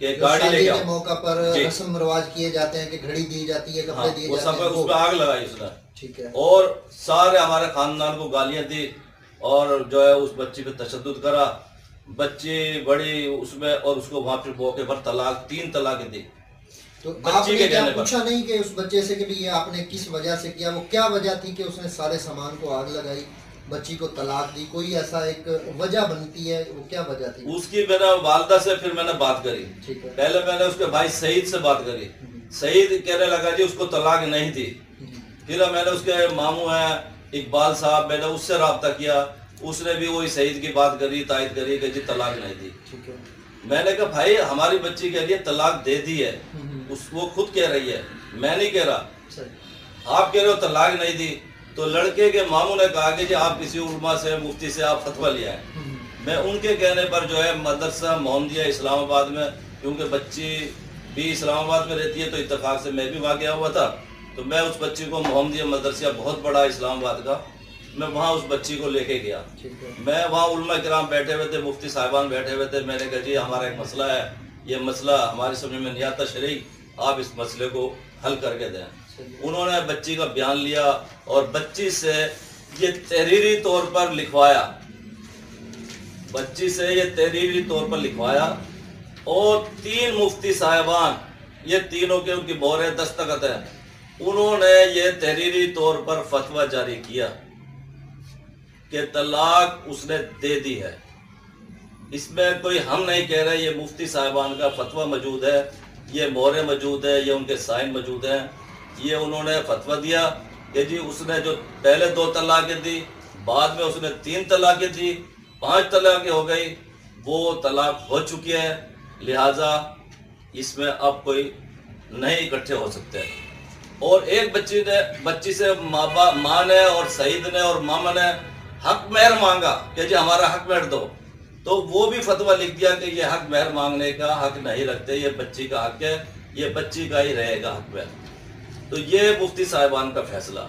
کہ گاڑی لے کے موقع پر رسم رواج کیے جاتے ہیں کہ گھڑی دی جاتی ہے, کپڑے دیے جاتے ہیں, اس پہ آگ لگائی اس نے. ٹھیک ہے. اور سارے ہمارے خاندان کو گالیاں دی اور جو ہے اس بچی پہ تشدد کرا. بچی بڑی اس میں, اور اس کو وہاں پہ موقع پر طلاق 3 طلاقیں دی. تو آپ نے کیا پوچھا نہیں کہ اس بچے سے کہ یہ آپ نے کس وجہ سے کیا, وہ کیا وجہ تھی کہ اس نے سارے سامان کو آگ لگائی, بچی کو طلاق دی؟ کوئی ایسا ایک وجہ بنتی ہے, وہ کیا وجہ تھی اس کی؟ میں نے والدہ سے پھر میں نے بات کری. پہلے میں نے اس کے بھائی سعید سے بات کری. سعید کہنے لگا جی اس کو طلاق نہیں دی. پھر میں نے اس کے ماموں ہیں اقبال صاحب, میں نے اس سے رابطہ کیا. اس نے بھی وہی سعید کی بات کری, تائید کری کہ جی طلاق نہیں دی. میں نے کہا بھائی ہماری بچی کے لیے طلاق دے دی ہے, وہ خود کہہ رہی ہے, میں نہیں کہہ رہا. آپ کہہ رہے ہو طلاق نہیں دی. تو لڑکے کے ماموں نے کہا کہ جی آپ کسی علماء سے, مفتی سے آپ فتویٰ لیا ہے. میں ان کے کہنے پر جو ہے مدرسہ محمدیہ اسلام آباد میں, کیونکہ بچی بھی اسلام آباد میں رہتی ہے تو اتفاق سے میں بھی وہاں گیا ہوا تھا, تو میں اس بچی کو محمدیہ مدرسہ بہت بڑا اسلام آباد کا, میں وہاں اس بچی کو لے کے گیا. میں وہاں علماء کرام بیٹھے ہوئے تھے, مفتی صاحبان بیٹھے ہوئے تھے. میں نے کہا جی ہمارا ایک مسئلہ ہے, یہ مسئلہ ہماری سمجھ میں نہیں آتا شرعی, آپ اس مسئلے کو حل کر کے دیں. انہوں نے بچی کا بیان لیا اور بچی سے یہ تحریری طور پر لکھوایا, بچی سے یہ تحریری طور پر لکھوایا. اور 3 مفتی صاحبان, یہ تینوں کے ان کی مہریں دستخط ہیں, انہوں نے یہ تحریری طور پر فتویٰ جاری کیا کہ طلاق اس نے دے دی ہے. اس میں کوئی ہم نہیں کہہ رہے, یہ مفتی صاحبان کا فتویٰ موجود ہے, یہ مہریں موجود ہے, یہ ان کے سائن موجود ہیں. یہ انہوں نے فتویٰ دیا کہ جی اس نے جو پہلے 2 طلاقیں دی, بعد میں اس نے 3 طلاقیں دی, 5 طلاقیں ہو گئی, وہ طلاق ہو چکی ہے, لہٰذا اس میں اب کوئی نہیں اکٹھے ہو سکتے. اور ایک بچی سے ماں نے اور سعید نے اور ماما نے حق مہر مانگا کہ جی ہمارا حق مہر دو, تو وہ بھی فتویٰ لکھ دیا کہ یہ حق مہر مانگنے کا حق نہیں رکھتے, یہ بچی کا حق ہے, یہ بچی کا ہی رہے گا حق مہر. تو یہ مفتی صاحبان کا فیصلہ.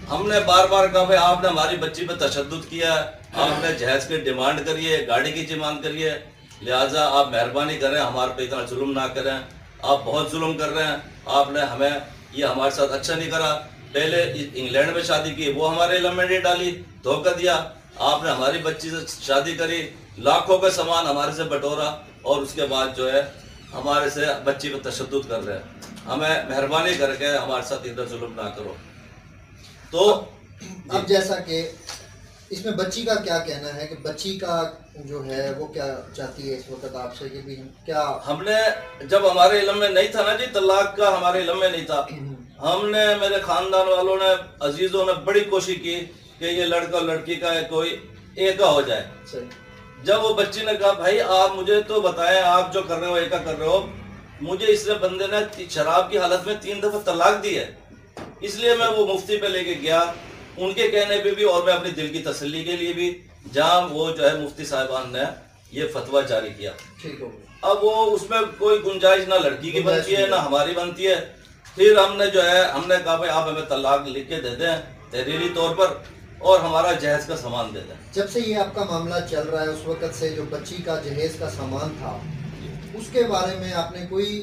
ہم نے بار بار کہا بھائی آپ نے ہماری بچی پہ تشدد کیا ہے, آپ نے جہیز کی ڈیمانڈ کری ہے, گاڑی کی ڈیمانڈ کری ہے, لہٰذا آپ مہربانی کریں ہمارے پہ اتنا ظلم نہ کریں, آپ بہت ظلم کر رہے ہیں, آپ نے ہمیں یہ ہمارے ساتھ اچھا نہیں کرا. پہلے انگلینڈ میں شادی کی, وہ ہمارے علم میں نہیں ڈالی, دھوکہ دیا. آپ نے ہماری بچی سے شادی کری, لاکھوں کا سامان ہمارے سے بٹورا, اور اس کے بعد جو ہے ہمارے سے بچی پہ تشدد کر رہے ہیں. ہمیں مہربانی کر کے ہمارے ساتھ ادھر ظلم نہ کرو. تو اب جیسا کہ اس میں بچی کا کیا کہنا ہے, کہ بچی کا جو ہے وہ کیا چاہتی ہے اس وقت آپ سے, کہ بھی کیا ہم نے, جب ہمارے علم میں نہیں تھا نا جی, طلاق کا ہمارے علم میں نہیں تھا, ہم نے, میرے خاندان والوں نے, عزیزوں نے بڑی کوشش کی کہ یہ لڑکا اور لڑکی کا کوئی ایکا ہو جائے. جب وہ بچی نے کہا بھائی آپ مجھے تو بتائیں, آپ جو کر رہے ہو ایکا کر رہے ہو, مجھے اس لیے بندے نے شراب کی حالت میں 3 دفعہ طلاق دی ہے, اس لیے میں وہ مفتی پہ لے کے گیا, ان کے کہنے پہ بھی, اور میں اپنی دل کی تسلی کے لیے بھی, جہاں وہ جو ہے مفتی صاحبان نے یہ فتویٰ جاری کیا. اب وہ اس میں کوئی گنجائش نہ لڑکی کی بنتی ہے نہ ہماری بنتی ہے. پھر ہم نے جو ہے, ہم نے کہا بھائی آپ ہمیں طلاق لکھ کے دے دیں تحریری طور پر, اور ہمارا جہیز کا سامان دے دیں. جب سے یہ آپ کا معاملہ چل رہا ہے, اس وقت سے جو بچی کا جہیز کا سامان تھا, اس کے بارے میں آپ نے کوئی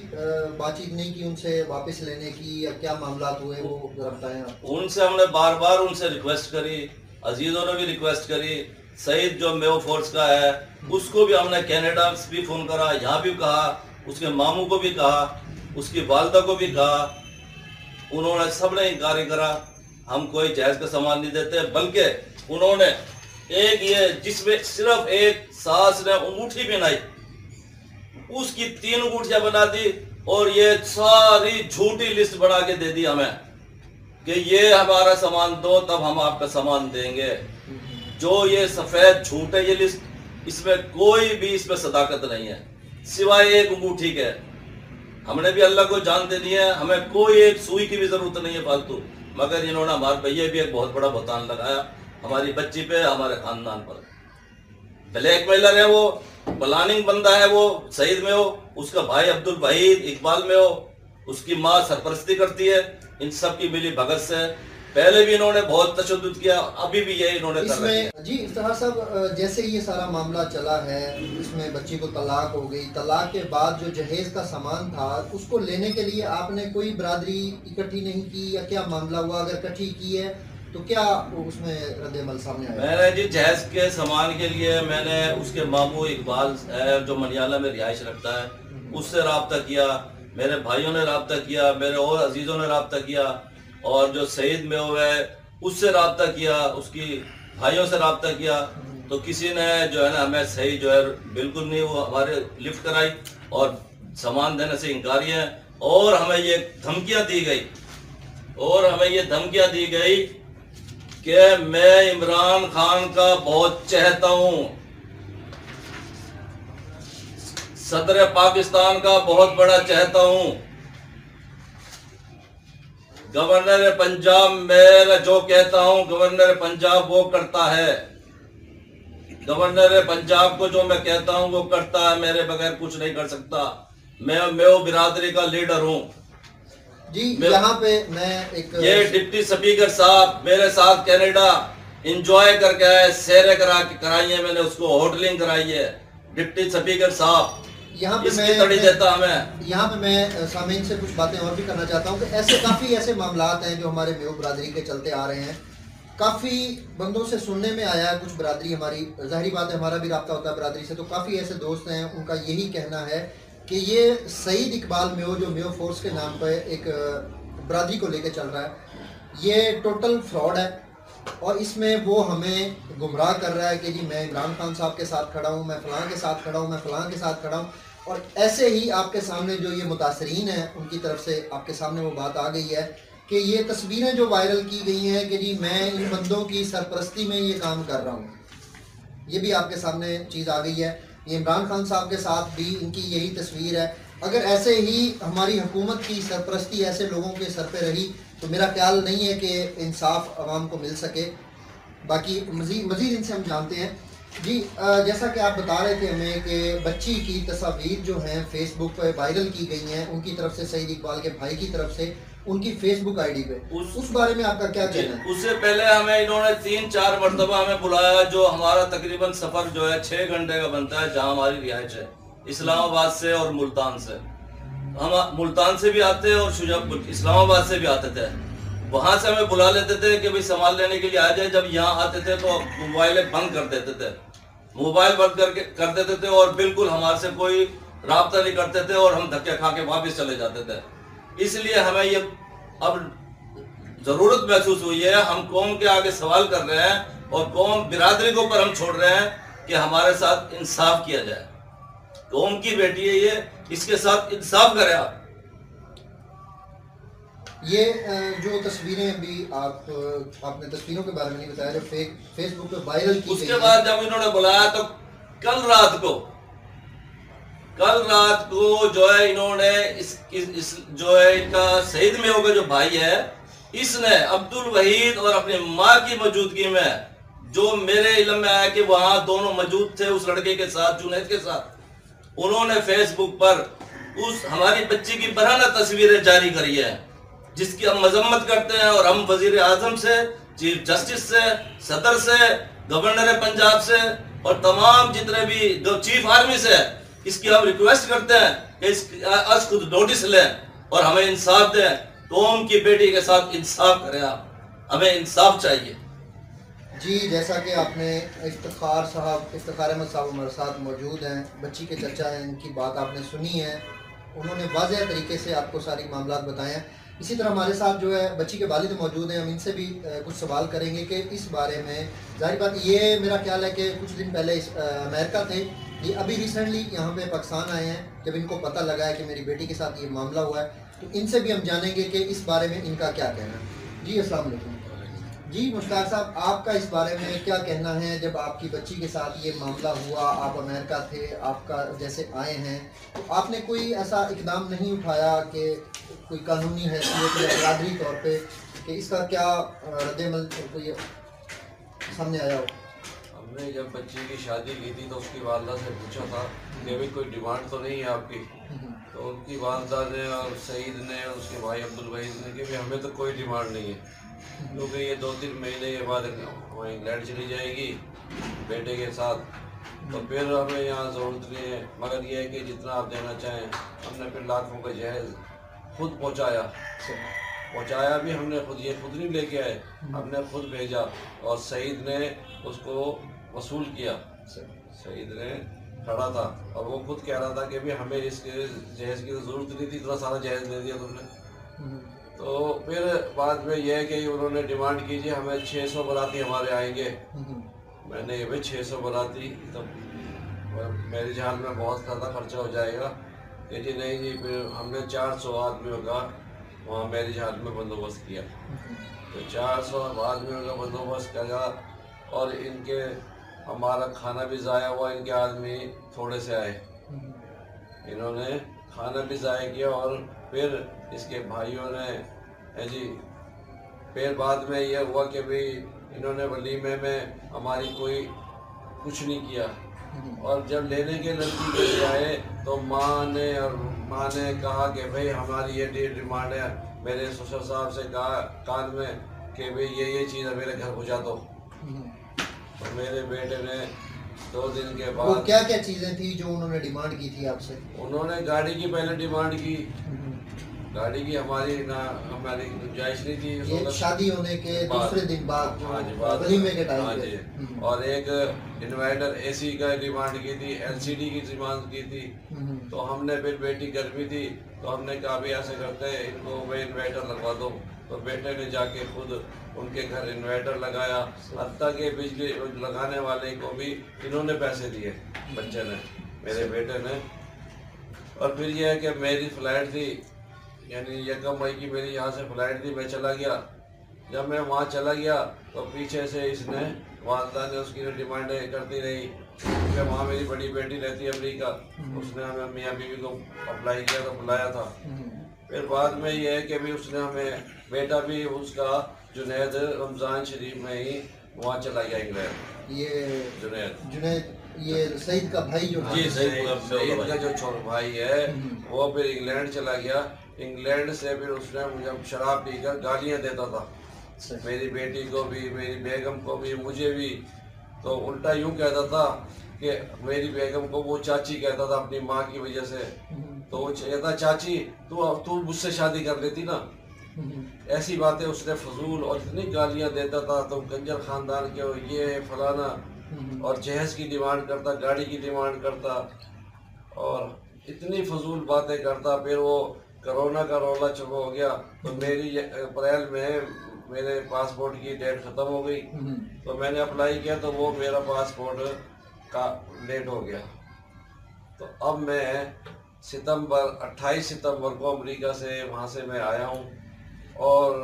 بات چیت نہیں کی ان سے واپس لینے کی, یا کیا معاملات ہوئے وہ ذرا بتائیں آپ. ان سے ہم نے بار بار ان سے ریکویسٹ کری, عزیزوں نے بھی ریکویسٹ کری. سعید جو میو فورس کا ہے, اس کو بھی ہم نے کینیڈا بھی فون کرا, یہاں بھی کہا, اس کے ماموں کو بھی کہا, اس کی والدہ کو بھی کہا, انہوں نے سب نے انکار کرا, ہم کوئی جہیز کا سامان نہیں دیتے. بلکہ انہوں نے ایک یہ جس میں صرف ایک ساس نے انگوٹھی پہنائی, اس کی 3 انگوٹھیاں بنا دی, اور یہ ساری جھوٹی لسٹ بنا کے دے دی ہمیں کہ یہ ہمارا سامان دو تب ہم آپ کا سامان دیں گے. جو یہ سفید جھوٹ ہے یہ لسٹ, اس میں کوئی بھی اس میں صداقت نہیں ہے سوائے ایک انگوٹھی کے. ہم نے بھی اللہ کو جان دے دی ہے, ہمیں کوئی ایک سوئی کی بھی ضرورت نہیں ہے فالتو, مگر انہوں نے ہمارے پہ یہ بھی ایک بہت بڑا بہتان لگایا ہماری بچی پہ, ہمارے خاندان پر. بلیک میلر ہے وہ, پلاننگ بندہ ہے وہ, سعید میں ہو, اس کا بھائی عبد الوحید اقبال میں ہو, اس کی ماں سرپرستی کرتی ہے, ان سب کی ملی بھگت سے پہلے بھی انہوں نے بہت تشدد کیا, ابھی بھی یہی انہوں نے اس میں جی افتخار صاحب جیسے یہ سارا معاملہ چلا ہے, اس میں بچی کو طلاق ہو گئی, طلاق کے بعد جو جہیز کا سامان تھا اس کو لینے کے لیے آپ نے کوئی برادری اکٹھی نہیں کی یا کیا معاملہ ہوا؟ اگر اکٹھی کی ہے تو کیا اس میں رد عمل سامنے آیا؟ میں نے جی جہیز کے سامان کے لیے میں نے اس کے ماموں اقبال ہے جو منیالہ میں رہائش رکھتا ہے, اس سے رابطہ کیا, میرے بھائیوں نے رابطہ کیا, میرے اور عزیزوں نے رابطہ کیا, اور جو سعید میں ہوئے اس سے رابطہ کیا, اس کی بھائیوں سے رابطہ کیا, تو کسی نے جو ہے نا ہمیں صحیح جو ہے بالکل نہیں, وہ ہمارے لفٹ کرائی اور سامان دینے سے انکاری ہے, اور ہمیں یہ دھمکیاں دی گئی کہ میں عمران خان کا بہت چہتا ہوں, صدر پاکستان کا بہت بڑا چہتا ہوں, گورنر پنجاب میں جو کہتا ہوں گورنر پنجاب وہ کرتا ہے, گورنر پنجاب کو جو میں کہتا ہوں وہ کرتا ہے, میرے بغیر کچھ نہیں کر سکتا, میں وہ برادری کا لیڈر ہوں. جی یہاں پہ میں ایک یہ ڈپٹی اسپیکر صاحب میرے ساتھ کینیڈا انجوائے کر کے آئے, سیرے کرائی ہیں, میں نے اس کو ہوٹلنگ کرائی ہے, ڈپٹی اسپیکر صاحب یہاں پہ میں سامعین سے کچھ باتیں اور بھی کرنا چاہتا ہوں کہ کافی ایسے معاملات ہیں جو ہمارے میو برادری کے چلتے آ رہے ہیں. کافی بندوں سے سننے میں آیا ہے, کچھ برادری ہماری, ظاہری بات ہے ہمارا بھی رابطہ ہوتا ہے برادری سے, تو کافی ایسے دوست ہیں ان کا یہی کہنا ہے کہ یہ سعید اقبال میو جو میو فورس کے نام پہ ایک برادری کو لے کے چل رہا ہے, یہ ٹوٹل فراڈ ہے, اور اس میں وہ ہمیں گمراہ کر رہا ہے کہ جی میں عمران خان صاحب کے ساتھ کھڑا ہوں, میں فلاں کے ساتھ کھڑا ہوں, میں فلاں کے ساتھ کھڑا ہوں. اور ایسے ہی آپ کے سامنے جو یہ متاثرین ہیں ان کی طرف سے آپ کے سامنے وہ بات آ گئی ہے کہ یہ تصویریں جو وائرل کی گئی ہیں کہ جی میں ان بندوں کی سرپرستی میں یہ کام کر رہا ہوں, یہ بھی آپ کے سامنے چیز آ گئی ہے. یہ عمران خان صاحب کے ساتھ بھی ان کی یہی تصویر ہے. اگر ایسے ہی ہماری حکومت کی سرپرستی ایسے لوگوں کے سر پہ رہی تو میرا خیال نہیں ہے کہ انصاف عوام کو مل سکے. باقی مزید ان سے ہم جانتے ہیں. جی جیسا کہ آپ بتا رہے تھے ہمیں کہ بچی کی تصاویر جو ہیں فیس بک پہ وائرل کی گئی ہیں ان کی طرف سے, سعید اقبال کے بھائی کی طرف سے, ان کی فیس بک آئی ڈی پہ, اس بارے میں آپ کا کیا کہنا ہے؟ اس سے پہلے ہمیں انہوں نے 3-4 مرتبہ ہمیں بلایا, جو ہمارا تقریباً سفر جو ہے 6 گھنٹے کا بنتا ہے, جہاں ہماری رہائش ہے اسلام آباد سے اور ملتان سے. ہم ملتان سے بھی آتے اور اسلام آباد سے بھی آتے تھے, وہاں سے ہمیں بلا لیتے تھے کہ بھئی سامان لینے کے لیے آ جائے. جب یہاں آتے تھے تو موبائلیں بند کر دیتے تھے, موبائل بند کر دیتے تھے اور بالکل ہمارے سے کوئی رابطہ نہیں کرتے تھے, اور ہم دھکے کھا کے واپس چلے جاتے تھے. اس لیے ہمیں یہ اب ضرورت محسوس ہوئی ہے, ہم قوم کے آگے سوال کر رہے ہیں اور قوم برادری کے اوپر ہم چھوڑ رہے ہیں کہ ہمارے ساتھ انصاف کیا جائے. قوم کی بیٹی ہے یہ, اس کے ساتھ انصاف کریں آپ. یہ جو تصویریں ابھی آپ نے تصویروں کے بارے میں نہیں بتایا جو فیس بک پہ وائرل کی, اس کے بعد جب انہوں نے بلایا تو کل رات کو جو ہے انہوں نے جو ہے ان کا سعید میں ہوگا جو بھائی ہے, اس نے عبد الوحید اور اپنی ماں کی موجودگی میں, جو میرے علم میں آیا کہ وہاں دونوں موجود تھے اس لڑکے کے ساتھ, جنید کے ساتھ, انہوں نے فیس بک پر اس ہماری بچی کی برہنہ تصویریں جاری کری ہیں, جس کی ہم مذمت کرتے ہیں. اور ہم وزیر اعظم سے, چیف جسٹس سے, صدر سے, گورنر پنجاب سے اور تمام جتنے بھی چیف آرمی سے اس کی ہم ریکویسٹ کرتے ہیں کہ اس خود نوٹس لیں اور ہمیں انصاف دیں. قوم کی بیٹی کے ساتھ انصاف کریں آپ, ہمیں انصاف چاہیے. جی جیسا کہ آپ نے افتخار احمد صاحب ہمارے ساتھ موجود ہیں, بچی کے چچا ہیں, ان کی بات آپ نے سنی ہے, انہوں نے واضح طریقے سے آپ کو ساری معاملات بتائے ہیں. اسی طرح ہمارے ساتھ جو ہے بچی کے والد موجود ہیں, ہم ان سے بھی کچھ سوال کریں گے کہ اس بارے میں. ظاہر بات یہ میرا خیال ہے کہ کچھ دن پہلے امریکہ تھے, یہ ابھی ریسنٹلی یہاں پہ پاکستان آئے ہیں. جب ان کو پتہ لگا ہے کہ میری بیٹی کے ساتھ یہ معاملہ ہوا ہے تو ان سے بھی ہم جانیں گے کہ اس بارے میں ان کا کیا کہنا ہے. جی السلام علیکم. جی مشتاق صاحب, آپ کا اس بارے میں کیا کہنا ہے؟ جب آپ کی بچی کے ساتھ یہ معاملہ ہوا, آپ امریکہ تھے, آپ کا جیسے آئے ہیں, تو آپ نے کوئی ایسا اقدام نہیں اٹھایا کہ کوئی قانونی حیثیت یا برادری طور پہ کہ اس کا کیا رد عمل کوئی سامنے آیا ہو؟ ہم نے جب بچی کی شادی کی تھی تو اس کی والدہ سے پوچھا تھا کہ ابھی کوئی ڈیمانڈ تو نہیں ہے آپ کی, تو ان کی والدہ نے اور سعید نے اور اس کے بھائی عبدالوحید نے کہ بھی ہمیں تو کوئی ڈیمانڈ نہیں ہے، کیونکہ یہ 2-3 مہینے کے بعد وہ انگلینڈ چلی جائے گی بیٹے کے ساتھ، تو پھر ہمیں یہاں ضرورت نہیں ہے، مگر یہ ہے کہ جتنا آپ دینا چاہیں۔ ہم نے پھر لاکھوں کا جہیز خود پہنچایا بھی ہم نے خود، یہ خود نہیں لے کے آئے، ہم نے خود بھیجا، اور سعید نے اس کو وصول کیا۔ سعید نے کھڑا تھا اور وہ خود کہہ رہا تھا کہ بھی ہمیں اس کے جہیز کی ضرورت نہیں تھی، اتنا سارا جہیز دے دیا تم نے۔ تو پھر بعد میں یہ ہے کہ انہوں نے ڈیمانڈ کیجیے ہمیں 600 باراتی ہمارے آئیں گے۔ میں نے یہ بھائی 600 باراتی تب میرے جہاز میں بہت زیادہ خرچہ ہو جائے گا، کہ جی نہیں جی، پھر ہم نے 400 آدمیوں کا وہاں میرے جہاز میں بندوبست کیا، تو 400 آدمیوں کا بندوبست کیا، اور ان کے ہمارا کھانا بھی ضائع ہوا، ان کے آدمی تھوڑے سے آئے، انہوں نے کھانا بھی ضائع کیا، اور پھر اس کے بھائیوں نے جی پھر بعد میں یہ ہوا کہ بھی انہوں نے ولیمے میں ہماری کوئی کچھ نہیں کیا، اور جب لینے کے لڑکی کے لیے آئے تو ماں نے کہا کہ بھئی ہماری یہ ڈیمانڈ ہے، میرے سسر صاحب سے کہا کان میں کہ بھئی یہ چیز ہے میرے گھر پہنچا دو، تو میرے بیٹے نے 2 دن کے بعد۔ وہ کیا کیا چیزیں تھیں جو انہوں نے ڈیمانڈ کی تھی آپ سے؟ انہوں نے گاڑی کی پہلے ڈیمانڈ کی، گاڑی کی ہماری گنجائش نہیں تھی، شادی ہونے کے دوسرے دن بعد ولیمے کے ٹائم، اور ایک انورٹر اے سی کا ڈیمانڈ کی تھی، LCD کی ڈیمانڈ کی تھی، تو ہم نے پھر بیٹی گرمی تھی تو ہم نے کہا بھی ایسے کرتے ہیں ان کو میں انورٹر لگوا دو، تو بیٹے نے جا کے خود ان کے گھر انورٹر لگایا، حتیٰ کہ بجلی لگانے والے کو بھی انہوں نے پیسے دیے، بچے نے، میرے بیٹے نے۔ اور پھر یہ ہے کہ میری فلائٹ تھی، یعنی 1 مئی کی میری یہاں سے فلائٹ تھی، میں چلا گیا، جب میں وہاں چلا گیا تو پیچھے سے اس نے والدہ نے اس کی ڈیمانڈیں کرتی رہی، کہ وہاں میری بڑی بیٹی رہتی ہے امریکہ، اس نے ہمیں میاں بیوی کو اپلائی کیا تو بلایا تھا، پھر بعد میں یہ ہے کہ بھی اس نے ہمیں بیٹا بھی اس کا جنید رمضان شریف میں ہی وہاں چلا گیا انگلینڈ۔ یہ جنید یہ سعید کا بھائی جو جی سعید کا جو چھوٹا بھائی ہے وہ پھر انگلینڈ چلا گیا، انگلینڈ سے پھر اس نے مجھے شراب پی کر گالیاں دیتا تھا، میری بیٹی کو بھی، میری بیگم کو بھی، مجھے بھی، تو الٹا یوں کہتا تھا کہ میری بیگم کو وہ چاچی کہتا تھا اپنی ماں کی وجہ سے، تو وہ کہتا چاچی تو مجھ سے شادی کر لیتی نا، ایسی باتیں اس نے فضول، اور اتنی گالیاں دیتا تھا، تو کنجر خاندان کے یہ فلانا، اور جہیز کی ڈیمانڈ کرتا، گاڑی کی ڈیمانڈ کرتا، اور اتنی فضول باتیں کرتا۔ پھر وہ کرونا کا رولا شروع ہو گیا، تو میری اپریل میں میرے پاسپورٹ کی ڈیٹ ختم ہو گئی، تو میں نے اپلائی کیا تو وہ میرا پاسپورٹ کا ڈیٹ ہو گیا، تو اب میں 28 ستمبر کو امریکہ سے وہاں سے میں آیا ہوں، اور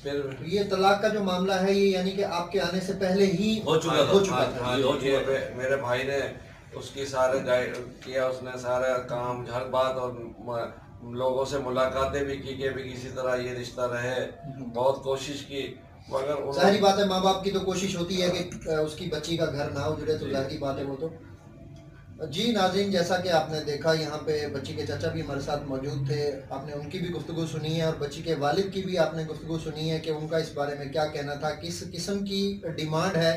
پھر یہ طلاق کا جو معاملہ ہے یہ یعنی کہ آپ کے آنے سے پہلے ہی ہو چکا تھا، میرے بھائی نے اس کی سارے گائیڈ کیا، اس نے سارا کام ہر بات، اور لوگوں سے ملاقاتیں بھی کی کہ بھی کسی طرح یہ رشتہ رہے، بہت کوشش کی، مگر ظاہری بات ہے ماں باپ کی تو کوشش ہوتی ہے کہ اس کی بچی کا گھر نہ اجڑے، تو ظاہری بات ہے وہ تو۔ جی ناظرین، جیسا کہ آپ نے دیکھا یہاں پہ بچی کے چچا بھی ہمارے ساتھ موجود تھے، آپ نے ان کی بھی گفتگو سنی ہے، اور بچی کے والد کی بھی آپ نے گفتگو سنی ہے کہ ان کا اس بارے میں کیا کہنا تھا، کس قسم کی ڈیمانڈ ہے۔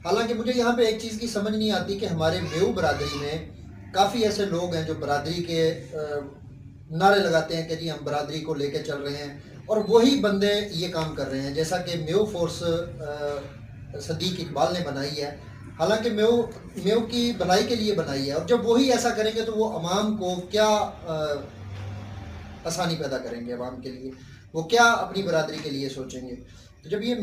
حالانکہ مجھے یہاں پہ ایک چیز کی سمجھ نہیں آتی کہ ہمارے میو برادری میں کافی ایسے لوگ ہیں جو برادری کے نعرے لگاتے ہیں کہ جی ہم برادری کو لے کے چل رہے ہیں، اور وہی بندے یہ کام کر رہے ہیں، جیسا کہ میو فورس صدیق اقبال نے بنائی ہے، حالانکہ میو کی بھلائی کے لیے بنائی ہے، اور جب وہی ایسا کریں گے تو وہ عوام کو کیا آسانی پیدا کریں گے، عوام کے لیے وہ کیا اپنی برادری کے لیے سوچیں گے۔ تو جب یہ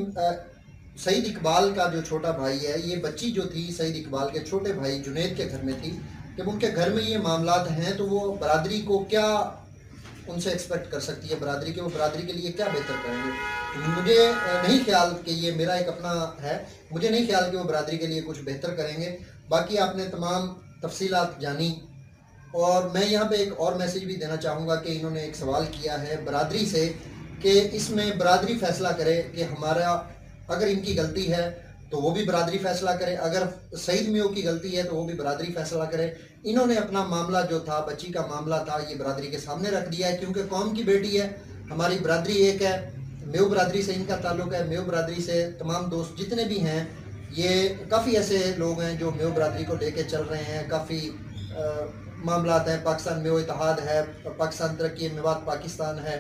سعید اقبال کا جو چھوٹا بھائی ہے، یہ بچی جو تھی سعید اقبال کے چھوٹے بھائی جنید کے گھر میں تھی، جب ان کے گھر میں یہ معاملات ہیں تو وہ برادری کو کیا ان سے ایکسپیکٹ کر سکتی ہے، برادری کے وہ برادری کے لیے کیا بہتر کریں گے۔ مجھے نہیں خیال کہ یہ میرا ایک اپنا ہے، مجھے نہیں خیال کہ وہ برادری کے لیے کچھ بہتر کریں گے۔ باقی آپ نے تمام تفصیلات جانی، اور میں یہاں پہ ایک اور میسیج بھی دینا چاہوں گا کہ انہوں نے ایک سوال کیا ہے برادری سے کہ اس میں برادری فیصلہ کرے کہ ہمارا اگر ان کی غلطی ہے تو وہ بھی برادری فیصلہ کرے. اگر سعید میو کی غلطی ہے تو وہ بھی برادری فیصلہ کرے. انہوں نے اپنا معاملہ جو تھا، بچی کا معاملہ تھا، یہ برادری کے سامنے رکھ دیا ہے، کیونکہ قوم کی بیٹی ہے. ہماری برادری ایک ہے، میو برادری سے ان کا تعلق ہے. میو برادری سے تمام دوست جتنے بھی ہیں، یہ کافی ایسے لوگ ہیں جو میو برادری کو لے کے چل رہے ہیں. کافی معاملات ہیں، پاکستان میو اتحاد ہے، پاکستان ترقی میوات پاکستان ہے.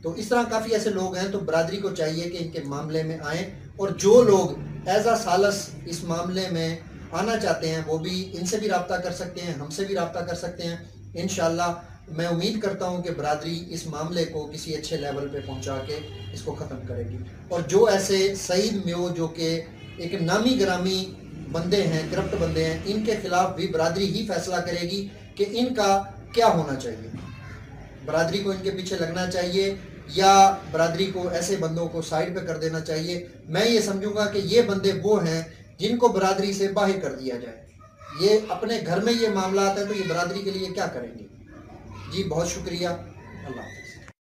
تو اس طرح کافی ایسے لوگ ہیں. تو برادری کو چاہیے کہ ان کے معاملے میں آئیں، اور جو لوگ ایز اے سالس اس معاملے میں آنا چاہتے ہیں وہ بھی ان سے بھی رابطہ کر سکتے ہیں، ہم سے بھی رابطہ کر سکتے ہیں. انشاءاللہ میں امید کرتا ہوں کہ برادری اس معاملے کو کسی اچھے لیول پہ پہنچا کے اس کو ختم کرے گی. اور جو ایسے سعید میو جو کہ ایک نامی گرامی بندے ہیں، کرپٹ بندے ہیں، ان کے خلاف بھی برادری ہی فیصلہ کرے گی کہ ان کا کیا ہونا چاہیے. برادری کو ان کے پیچھے لگنا چاہیے یا برادری کو ایسے بندوں کو سائڈ پہ کر دینا چاہیے. میں یہ سمجھوں گا کہ یہ بندے وہ ہیں جن کو برادری سے باہر کر دیا جائے. یہ اپنے گھر میں یہ معاملات ہیں تو یہ برادری کے لیے کیا کریں گے. جی بہت شکریہ. اللہ حافظ.